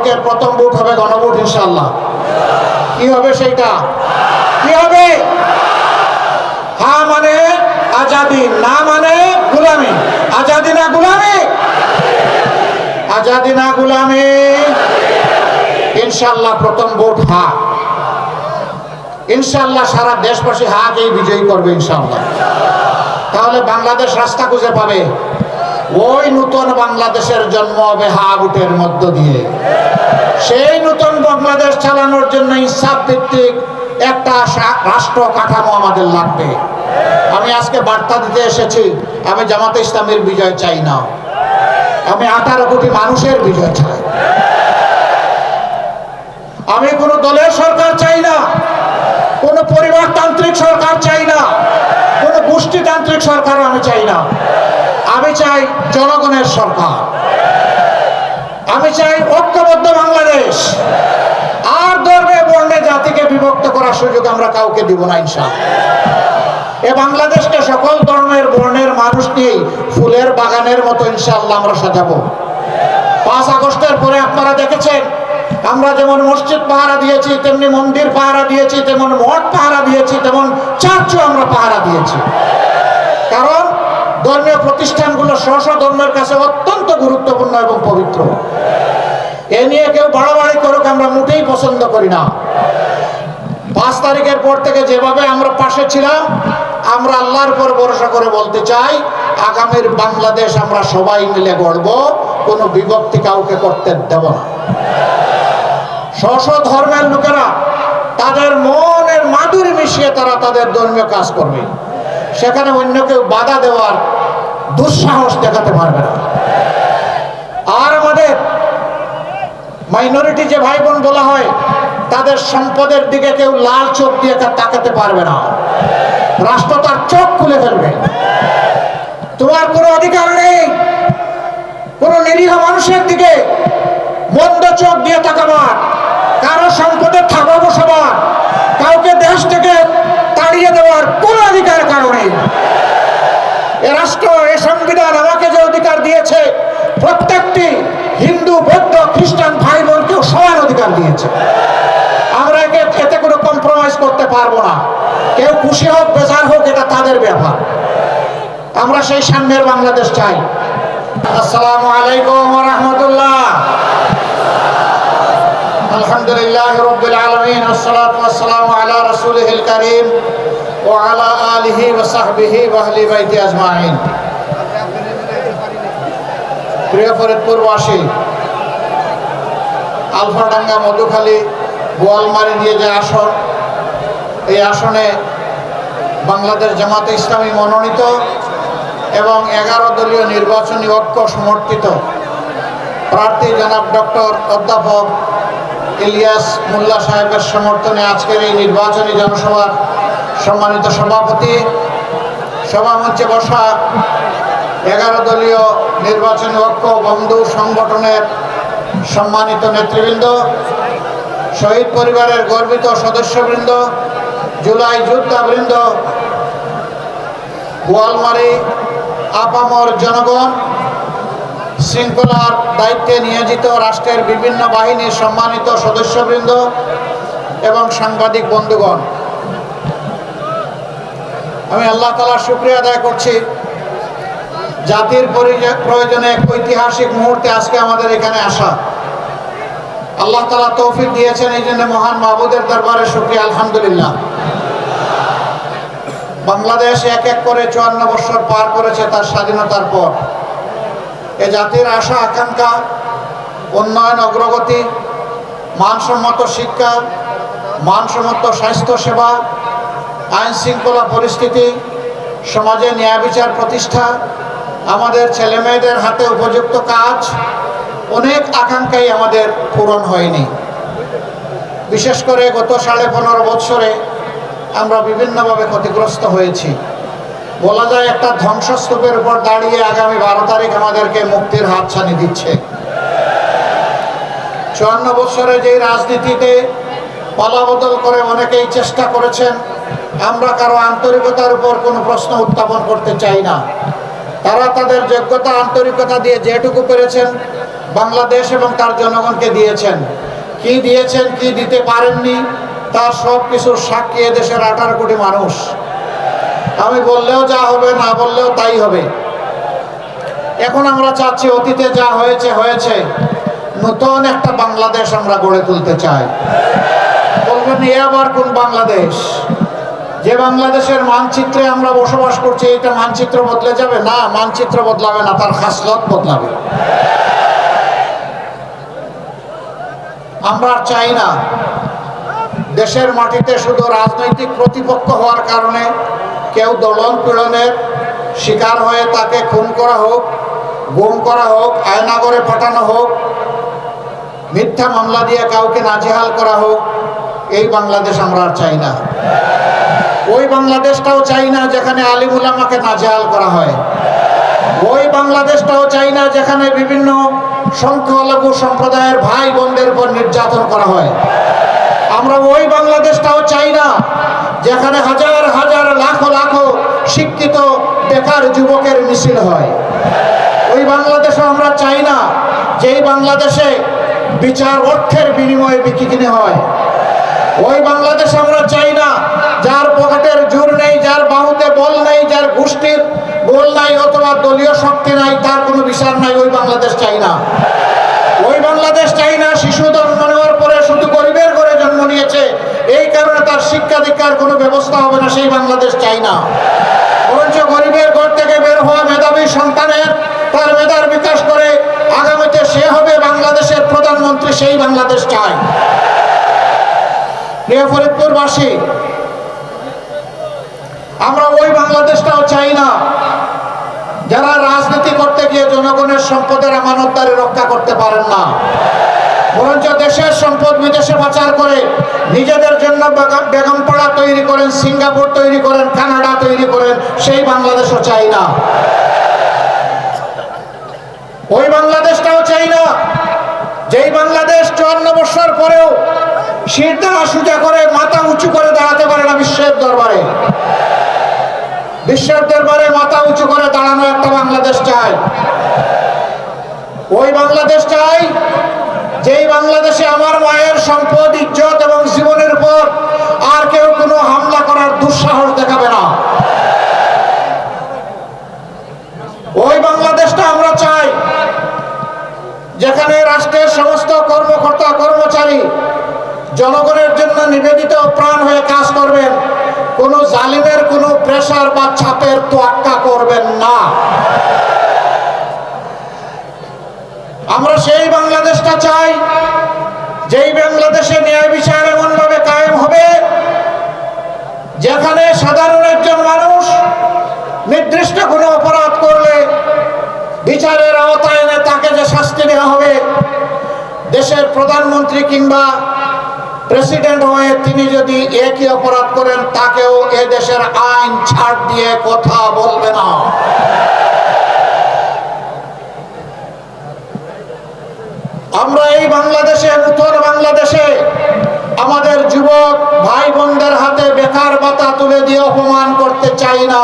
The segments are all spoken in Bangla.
তারিখের প্রথম ভোট হবে গণভোট ইনশাআল্লাহ। কি হবে সেইটা? কি হবে? হ্যাঁ মানে আজাদি, না মানে গোলামি। আজাদি না গোলামি? আজাদি না গোলামি? ইনশাআল্লাহ প্রথম ভোট হ্যাঁ। ইনশাআল্লাহ সারা দেশবাসী হাকেই বিজয়ী করবে ইনশাআল্লাহ। তাহলে বাংলাদেশ রাস্তা খুঁজে পাবে। ওই নতুন বাংলাদেশের জন্ম হবে হা ভোটের মধ্য দিয়ে। সেই নতুন বাংলাদেশ চালানোর জন্য ইনসাফ ভিত্তিক একটা রাষ্ট্র কাঠামো আমাদের লাগবে। আমি আজকে বার্তা দিতে এসেছি, আমি জামাতে ইসলামের বিজয় চাই না, আমি 18 কোটি মানুষের বিজয় চাই। আমি কোনো দলের সরকার চাই না, কোনো পরিবারতান্ত্রিক সরকার চাই না, কোনো গোষ্ঠীতান্ত্রিক সরকারও আমি চাই না। আমি চাই জনগণের সরকার। আমি চাই ঐক্যবদ্ধ বাংলাদেশ। আর ধর্মে বর্ণে জাতিকে বিভক্ত করার সুযোগ আমরা কাউকে দিব না ইনশাআল্লাহ। এ বাংলাদেশকে সকল ধর্মের বর্ণের মানুষ নিয়ে ফুলের বাগানের মতো ইনশাআল্লাহ আমরা সাজাবো। 5 আগস্টের পরে আপনারা দেখেছেন আমরা যেমন মসজিদ পাহারা দিয়েছি, তেমনি মন্দির পাহারা দিয়েছি, তেমন মঠ পাহারা দিয়েছি, তেমন চার্চও আমরা পাহারা দিয়েছি। কারণ ধর্মীয় প্রতিষ্ঠানগুলো স্ব ধর্মের কাছে অত্যন্ত গুরুত্বপূর্ণ এবং পবিত্র। এ নিয়ে কেউ বাড়াবাড়ি করুক আমরা মোটেই পছন্দ করি না। 5 তারিখের পর থেকে যেভাবে আমরা পাশে ছিলাম, আমরা আল্লাহর উপর ভরসা করে বলতে চাই আগামীর বাংলাদেশ আমরা সবাই মিলে গড়ব, কোনো বিভক্তি কাউকে করতে দেব না। স্ব ধর্মের লোকেরা তাদের মনের মাধুরী মিশিয়ে তারা তাদের ধর্মীয় কাজ করবে, সেখানে অন্য কেউ বাধা দেওয়ার দুঃসাহস দেখাতে পারবে না। আর আমাদের মাইনরিটি যে ভাই বোন বলা হয়, তাদের সম্পদের দিকে কেউ লাল চোখ দিয়ে তাকাতে পারবে না। রাষ্ট্র তার চোখ খুলে ফেলবে। তোমার কোনো অধিকার নেই কোন নিরীহ মানুষের দিকে মন্দ চোখ দিয়ে তাকাবার, কারো সম্পদের থাকা বসাবার, কাউকে দেশ থেকে তাড়িয়ে দেওয়ার কোন অধিকার কারো নেই। এ রাষ্ট্র, এ সংবিধান আমাকে যে অধিকার দিয়েছে, প্রত্যেকটি হিন্দু, বৌদ্ধ, খ্রিস্টান ভাই বোনকেও সমান অধিকার দিয়েছে। আমরা এতে কোনো কম্প্রোমাইজ করতে পারবো না। কেউ খুশি হোক বেজার হোক, এটা তাদের ব্যাপার। আমরা সেই সামনের বাংলাদেশ চাই। আসসালামু আলাইকুম ওয়া রাহমাতুল্লাহ। আলহামদুলিল্লাহ রাব্বিল আলামিন, আসসালাতু ওয়াসসালামু আলা রাসূলিহিল কারীম ওয়া আলা আলিহি ওয়া সাহবিহি ওয়া আহলি বাইতি আজমাইন। প্রিয় ফরিদপুরবাসী, আলফাডাঙ্গা, মধুখালী, বোয়ালমারী নিয়ে যে আসন, এই আসনে বাংলাদেশ জামাতে ইসলামী মনোনীত এবং 11 দলীয় নির্বাচনী ঐক্য সমর্থিত প্রার্থী জনাব ডক্টর অধ্যাপক ইলিয়াস মোল্লা সাহেবের সমর্থনে আজকের এই নির্বাচনী জনসভার সম্মানিত সভাপতি, সভামঞ্চে বসা 11 দলীয় নির্বাচনী ঐক্য বন্ধু সংগঠনের সম্মানিত নেতৃবৃন্দ, শহীদ পরিবারের গর্বিত সদস্যবৃন্দ, জুলাই যোদ্ধাবৃন্দ, বোয়ালমারী আপামর জনগণ, শৃঙ্খলার দায়িত্বে নিয়োজিত রাষ্ট্রের বিভিন্ন বাহিনীর সম্মানিত সদস্যবৃন্দ এবং সাংবাদিক বন্ধুগণ, আমি আল্লাহ তাআলার শুকরিয়া আদায় করছি। জাতির প্রয়োজনে এক ঐতিহাসিক মুহূর্তে আজকে আমাদের এখানে আসা। আল্লাহ তাআলা তৌফিক দিয়েছেন, এই জন্য মহান মাবুদের দরবারে শুকরিয়া আলহামদুলিল্লাহ। বাংলাদেশ এক এক করে 54 বছর পার করেছে তার স্বাধীনতার পর। এ জাতির আশা আকাঙ্ক্ষা, উন্নয়ন, অগ্রগতি, মানসম্মত শিক্ষা, মানসম্মত স্বাস্থ্যসেবা, আইন শৃঙ্খলা পরিস্থিতি, সমাজে ন্যায় বিচার প্রতিষ্ঠা, আমাদের ছেলেমেয়েদের হাতে উপযুক্ত কাজ, অনেক আকাঙ্ক্ষাই আমাদের পূরণ হয়নি। বিশেষ করে গত 15.5 বছরে আমরা বিভিন্নভাবে ক্ষতিগ্রস্ত হয়েছি। বলা যায় একটা ধ্বংসস্তূপের উপর দাঁড়িয়ে আগামী 12 তারিখ আমাদেরকে মুক্তির হাতছানি দিচ্ছে। 54 বছরে যেই রাজনীতিতে পালাবদল করে অনেকেই চেষ্টা করেছেন, আমরা কারো আন্তরিকতার উপর কোনো প্রশ্ন উত্থাপন করতে চাই না। তারা তাদের যোগ্যতা, আন্তরিকতা দিয়ে যেটুকু পেরেছেন বাংলাদেশ এবং তার জনগণকে দিয়েছেন। কি দিয়েছেন, কি দিতে পারেননি, তার সব কিছুর সাক্ষী দেশের 18 কোটি মানুষ। আমি বললেও যা হবে, না বললেও তাই হবে। এখন আমরা চাচ্ছি অতীতে যা হয়েছে হয়েছে, নতুন একটা বাংলাদেশ আমরা গড়ে তুলতে চাই। বলবেন এ আবার কোন বাংলাদেশ? যে বাংলাদেশের মানচিত্রে আমরা বসবাস করছি এটা মানচিত্র বদলে যাবে? না, মানচিত্র বদলাবে না, তার খাসলত বদলাবে। আমরা চাই না দেশের মাটিতে শুধু রাজনৈতিক প্রতিপক্ষ হওয়ার কারণে কেউ দলন পীড়নের শিকার হয়ে তাকে খুন করা হোক, গুম করা হোক, আয়নাগরে পাঠানো হোক, মিথ্যা মামলা দিয়ে কাউকে নাজেহাল করা হোক। এই বাংলাদেশ আমরা আর চাই না। ওই বাংলাদেশটাও চাই না যেখানে আলিম উলামাকে নাজেহাল করা হয়। ওই বাংলাদেশটাও চাই না যেখানে বিভিন্ন সংখ্যালঘু সম্প্রদায়ের ভাই বোনদের উপর নির্যাতন করা হয়। আমরা ওই বাংলাদেশটাও চাই না যেখানে হাজার হাজার লাখো লাখো শিক্ষিত বেকার যুবকের মিছিল হয়। ওই বাংলাদেশও আমরা চাই না যেই বাংলাদেশে বিচার অর্থের বিনিময়ে বিক্রি কিনে হয়। ওই বাংলাদেশ আমরা চাই না যার পকেটের জোর নেই, যার বাহুতে বল নেই, যার গোষ্ঠীর বল নাই অথবা দলীয় শক্তি নাই, তার কোনো বিচার নাই। ওই বাংলাদেশ চাই না। ওই বাংলাদেশ চাই না শিশু জন্ম নেওয়ার পরে শুধু গরিবের ঘরে জন্ম নিয়েছে এই কারণে তার শিক্ষা দীক্ষার কোনো ব্যবস্থা হবে না, সেই বাংলাদেশ চাই না। বরঞ্চ গরিবের ঘর থেকে বের হওয়া মেধাবী সন্তানের তার মেধার বিকাশ করে আগামীতে সে হবে বাংলাদেশের প্রধানমন্ত্রী, সেই বাংলাদেশ চাই। প্রিয় ফরিদপুরবাসী, আমরা ওই বাংলাদেশটাও চাই না যারা রাজনীতি করতে গিয়ে জনগণের সম্পদের আমানতদারি রক্ষা করতে পারেন না, বরঞ্চ দেশের সম্পদ বিদেশে পাচার করে নিজেদের জন্য বেগমপাড়া তৈরি করেন, সিঙ্গাপুর তৈরি করেন, কানাডা তৈরি করেন, সেই বাংলাদেশও চাই না। ওই বাংলাদেশটাও চাই না যেই বাংলাদেশ 54 বছর পরেও শির দ্বারা সোজা করে মাথা উঁচু করে দাঁড়াতে পারে না বিশ্বের দরবারে। বিশ্বের দরবারে মাথা উঁচু করে দাঁড়ানো একটা বাংলাদেশ চাই। ওই বাংলাদেশ চাই যেই বাংলাদেশে আমার মায়ের সম্পদ, ইজ্জত এবং জীবনের উপর আর কেউ কোনো হামলা করার দুঃসাহস দেখাবে না। ওই বাংলাদেশটা আমরা চাই যেখানে রাষ্ট্রের সমস্ত কর্মকর্তা কর্মচারী জনগণের জন্য নিবেদিত প্রাণ হয়ে কাজ করবেন, কোন জালিমের কোনো প্রেসার বা ছাপের তোয়াক্কা করবেন না। আমরা সেই বাংলাদেশটা চাই যেই বাংলাদেশে ন্যায় বিচার এমন ভাবে কায়েম হবে যেখানে সাধারণ একজন মানুষ নির্দিষ্ট কোনো অপরাধ করলে বিচারের আওতায় এনে তাকে যে শাস্তি দেওয়া হবে, দেশের প্রধানমন্ত্রী কিংবা প্রেসিডেন্ট হয়ে তিনি যদি একই অপরাধ করেন তাকেও এ দেশের আইন ছাড় দিয়ে কথা বলবে না। আমরা এই বাংলাদেশে, নতুন বাংলাদেশে আমাদের যুবক ভাই বোনদের হাতে বেকার ভাতা তুলে দিয়ে অপমান করতে চাই না।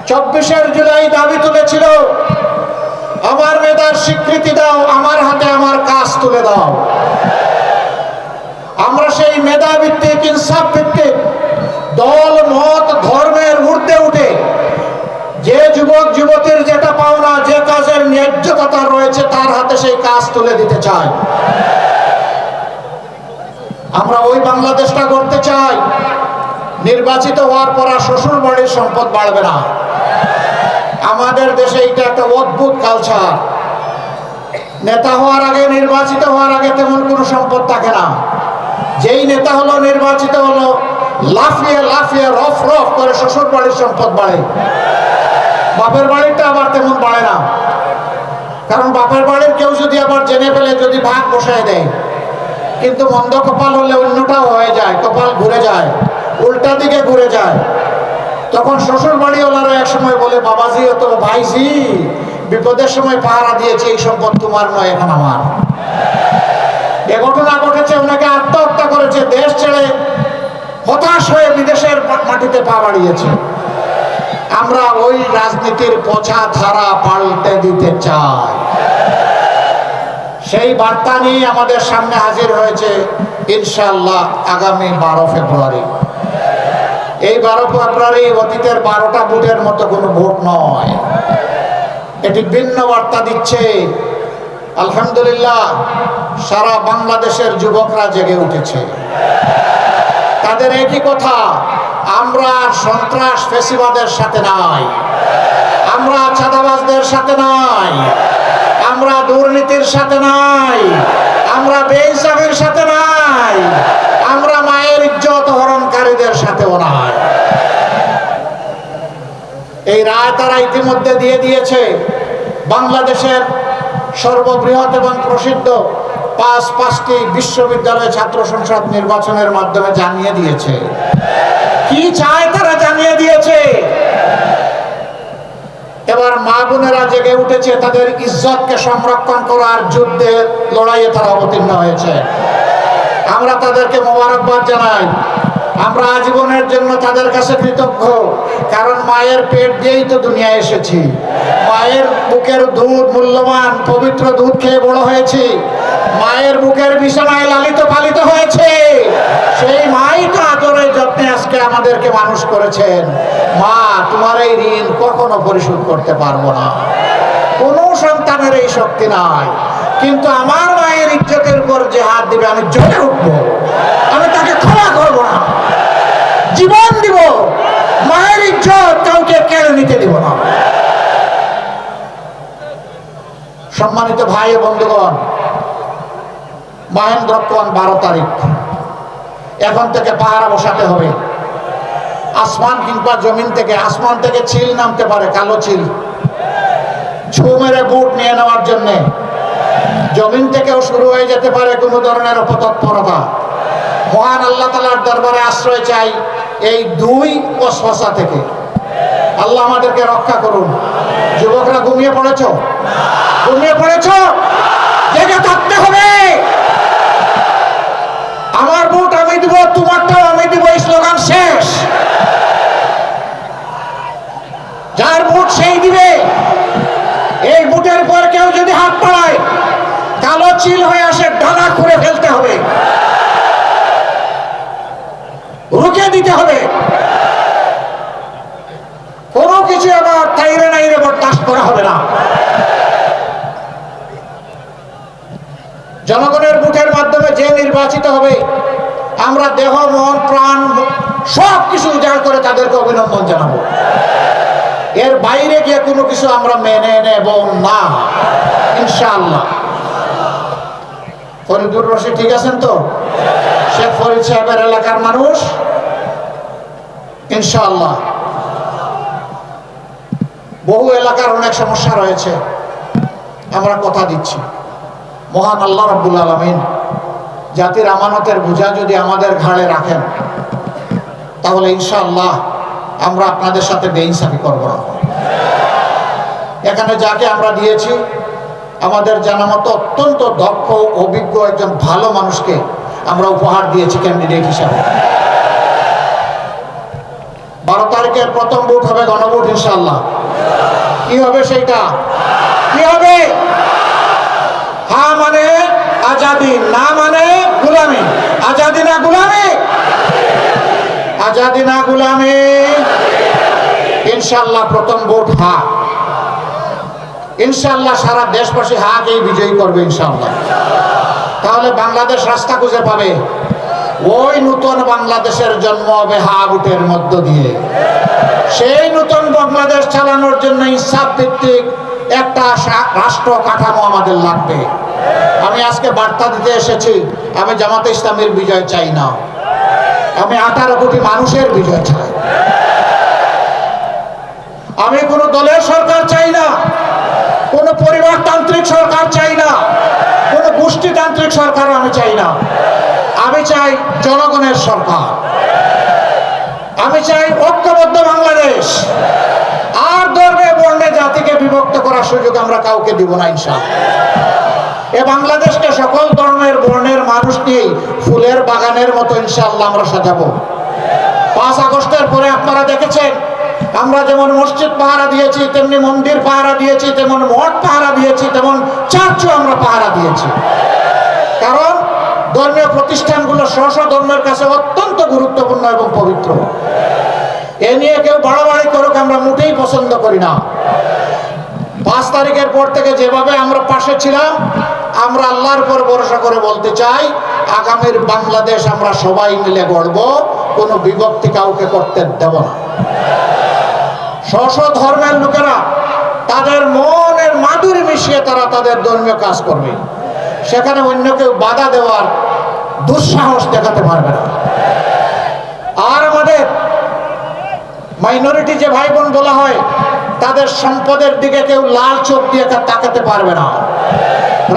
24 জুলাই দাবি তুলেছিল আমার মেধার স্বীকৃতি দাও, আমার হাতে আমার কাজ তুলে দাও। আমরা সেই মেধা ভিত্তিক, ইনসাফ ভিত্তিক, দল মত ধর্মের ঊর্ধ্বে উঠে যে যুবক যুবতীর যেটা পাওনা, যে কাজের ন্যায্যতা রয়েছে তার হাতে সেই কাজ তুলে দিতে চাই। আমরা ওই বাংলাদেশটা করতে চাই নির্বাচিত হওয়ার পর শ্বশুর বাড়ির সম্পদ বাড়বে না। আমাদের দেশে এটা একটা অদ্ভুত কালচার। নেতা হওয়ার আগে, নির্বাচিত হওয়ার আগে তেমন কোনো সম্পদ থাকে না। যেই নেতা হলো, নির্বাচিত হলো, লাফিয়ে লাফিয়ে রফ রফ করে শ্বশুর বাড়ির সম্পদ বাড়ে। বাপের বাড়িটা আবার তেমন বাড়ে না, কারণ বাপের বাড়ির কেউ যদি আবার জেনে ফেলে, যদি ভাগ বসায় দেয়, কিন্তু মন্দ কপাল হলে অন্যটাও হয়ে যায়, কপাল ঘুরে যায়, উল্টা দিকে ঘুরে যায়। তখন শ্বশুর বাড়িওয়ালারা এক সময় বলে, বাবাজি তো ভাইজি বিপদের সময় পাহারা দিয়েছে, এই সম্পদ তোমার নয়, এখন আমার। এ ঘটনা ঘটেছে, ওনাকে আত্মহত্যা করেছে, দেশ ছেড়ে হতাশ হয়ে বিদেশের মাটিতে পা বাড়িয়েছে। আমরা ওই রাজনীতির পচা ধারা পাল্টে দিতে চাই। সেই বার্তা নিয়ে আমাদের সামনে হাজির হয়েছে ইনশাআল্লাহ আগামী 12 ফেব্রুয়ারি। এই 12 ফেব্রুয়ারি অতীতের 12টা ভোটের মতো কোনো ভোট নয়, এটি ভিন্ন বার্তা দিচ্ছে। আলহামদুলিল্লাহ, সারা বাংলাদেশের যুবকরা জেগে উঠেছে। তাদের একই কথা, আমরা সন্ত্রাস ফ্যাসিবাদের সাথে নাই, আমরা চাঁদাবাজদের সাথে নাই, আমরা দুর্নীতির সাথে নাই, আমরা বেইনসাফের সাথে নাই, আমরা মায়ের ইজ্জত হরণকারীদের সাথেও নাই। এই রায় তারা ইতিমধ্যে দিয়ে দিয়েছে। বাংলাদেশের সর্ববৃহৎ এবং প্রসিদ্ধ পাঁচটি বিশ্ববিদ্যালয় ছাত্র সংসদ নির্বাচনের মাধ্যমে জানিয়ে দিয়েছে কি চায়, তারা জানিয়ে দিয়েছে। এবার মা বোনেরা জেগে উঠেছে, তাদের ইজ্জতকে সংরক্ষণ করার যুদ্ধে লড়াইয়ে তারা অবতীর্ণ হয়েছে। আমরা তাদেরকে মোবারকবাদ জানাই। আমরা আজীবনের জন্য তাদের কাছে কৃতজ্ঞ, কারণ মায়ের পেট দিয়েই তো দুনিয়ায় এসেছি। মায়ের বুকের দুধ মূল্যবান, পবিত্র দুধ খেয়ে বড় হয়েছি। মায়ের বুকের বিছানায় লালিত পালিত হয়েছে। সেই মাই তো আদরে যত্নে আজকে আমাদেরকে মানুষ করেছেন। মা, তোমার এই ঋণ কখনো পরিশোধ করতে পারবো না, কোনো সন্তানের এই শক্তি নাই। কিন্তু আমার মায়ের ইজ্জতের উপর যে হাত দিবে, আমি জ্বলে উঠবো, আমি তাকে ক্ষমা করবো না, জীবন দিব। মায়ের ইজ্জত কাউকে কেড়ে নিতে দিব না। সম্মানিত ভাই ও বন্ধুগণ, মহেন্দ্রক্ষণ 12 তারিখ, এখন থেকে পাহারা বসাতে হবে। আসমান কিংবা জমিন থেকে, আসমান থেকে চিল নামতে পারে, কালো চিল, ছু মেরে বুট নিয়ে নেওয়ার জন্যে। জমিন থেকেও শুরু হয়ে যেতে পারে কোনো ধরনের অপতৎপরতা। মহান আল্লাহ তাআলার দরবারে আশ্রয় চাই এই 2 ওয়াসওয়াসা থেকে। আল্লাহ আমাদেরকে রক্ষা করুন। যুবকরা ঘুমিয়ে পড়েছো? ঘুমিয়ে পড়েছো? জেগে থাকতে হবে। আমার ভোট আমি দিব, তোমারটাও আমি দিব, এই স্লোগান শেষ। যার ভোট সেই দিবে। এই ভোটের পর কেউ যদি হাত পাড়ায়, কালো চিল হয়ে আসে, ডানা খুঁড়ে ফেলতে হবে, রুখে দিতে হবে। কোনো কিছু আবার তাইরে নাইরে বরদাস্ত করা হবে না। জনগণের ভোটের মাধ্যমে যে নির্বাচিত হবে, আমরা দেহ মন প্রাণ সব কিছু উজাড় করে তাদেরকে অভিনন্দন জানাবো। এর বাইরে গিয়ে কোনো কিছু আমরা মেনে নেব না, ইনশাআল্লাহ। ফরিদুর রশিদ ঠিক আছেন তো? শেখ ফরিদ সাহেবের এলাকার মানুষ, ইনশাআল্লাহ। বহু এলাকার অনেক সমস্যা রয়েছে, আমরা কথা দিচ্ছি। মহান আল্লাহ রাব্বুল আলামিন জাতির আমানতের বোঝা যদি আমাদের ঘাড়ে রাখেন, তাহলে ইনশাআল্লাহ আমরা আপনাদের সাথে বেইনসাফি করব না। এখানে যাকে আমরা দিয়েছি, আমাদের জানামতো অত্যন্ত দক্ষ অভিজ্ঞ একজন ভালো মানুষকে আমরা উপহার দিয়েছি ক্যান্ডিডেট হিসাবে। 12 তারিখের প্রথম ভোট হবে গণভোট, ইনশাআল্লাহ। কি হবে সেইটা? কি হবে? হ্যাঁ মানে আজাদি, না মানে গোলামি। আজাদি না গোলামি, আজাদি না গোলামি। ইনশাআল্লাহ প্রথম ভোট হ্যাঁ। ইনশাআল্লাহ সারা দেশবাসী হাকেই বিজয়ী করবে, ইনশাআল্লাহ। তাহলে বাংলাদেশ রাস্তা খুঁজে পাবে। ওই নতুন বাংলাদেশের জন্ম হবে হা ভোটের মধ্য দিয়ে। সেই নতুন বাংলাদেশ চালানোর জন্য ইনসাফ ভিত্তিক একটা রাষ্ট্র কাঠামো আমাদের লাগবে। আমি আজকে বার্তা দিতে এসেছি, আমি জামাতে ইসলামের বিজয় চাই না, আমি 18 কোটি মানুষের বিজয় চাই। আমি কোনো দলের সরকার চাই না, কোনো পরিবারতান্ত্রিক সরকার চাই না, কোনো গোষ্ঠীতান্ত্রিক সরকারও আমি চাই না। আমি চাই জনগণের সরকার। আমি চাই ঐক্যবদ্ধ বাংলাদেশ। আর ধর্মে বর্ণে জাতিকে বিভক্ত করার সুযোগ আমরা কাউকে দিব না, ইনশাআল্লাহ। এ বাংলাদেশকে সকল ধর্মের বর্ণের মানুষ নিয়ে ফুলের বাগানের মতো ইনশাআল্লাহ আমরা সাজাবো। 5 আগস্টের পরে আপনারা দেখেছেন আমরা যেমন মসজিদ পাহারা দিয়েছি, তেমনি মন্দির পাহারা দিয়েছি, তেমন মঠ পাহারা দিয়েছি, তেমন চার্চও আমরা পাহারা দিয়েছি। কারণ ধর্মীয় প্রতিষ্ঠানগুলো স্ব ধর্মের কাছে অত্যন্ত গুরুত্বপূর্ণ এবং পবিত্র। এ নিয়ে কেউ বাড়াবাড়ি করুক আমরা মোটেই পছন্দ করি না। 5 তারিখের পর থেকে যেভাবে আমরা পাশে ছিলাম, আমরা আল্লাহর উপর ভরসা করে বলতে চাই, আগামীর বাংলাদেশ আমরা সবাই মিলে গড়ব, কোনো বিভক্তি কাউকে করতে দেব না। স্ব ধর্মের লোকেরা তাদের মনের মাধুরী মিশিয়ে তারা তাদের ধর্মীয় কাজ করবে, সেখানে অন্য কেউ বাধা দেওয়ার দুঃসাহস দেখাতে পারবে না। আর আমাদের মাইনরিটি যে ভাই বোন বলা হয়, তাদের সম্পদের দিকে কেউ লাল চোখ দিয়ে তাকাতে পারবে না।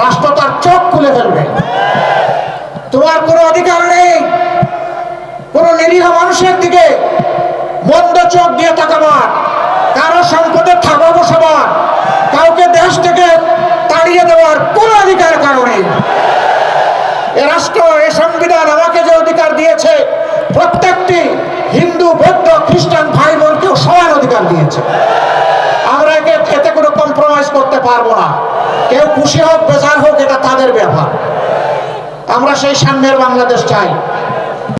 রাষ্ট্র তার চোখ খুলে ফেলবে। তোমার কোনো অধিকার নেই কোন নিরীহ মানুষের দিকে মন্দ চোখ দিয়ে তাকাবার, কারো সম্পদের থাকা বসাবার, কাউকে দেশ থেকে তাড়িয়ে দেওয়ার কোন অধিকার কারো নেই। এ রাষ্ট্র, এ সংবিধান আমাকে যে অধিকার দিয়েছে, প্রত্যেকটি হিন্দু, বৌদ্ধ, খ্রিস্টান ভাই বোনকেও সমান অধিকার দিয়েছে। আমরা এতে কোনো কম্প্রোমাইজ করতে পারবো না। কেউ খুশি হোক বেজার হোক, এটা তাদের ব্যাপার। আমরা সেই সাম্যের বাংলাদেশ চাই।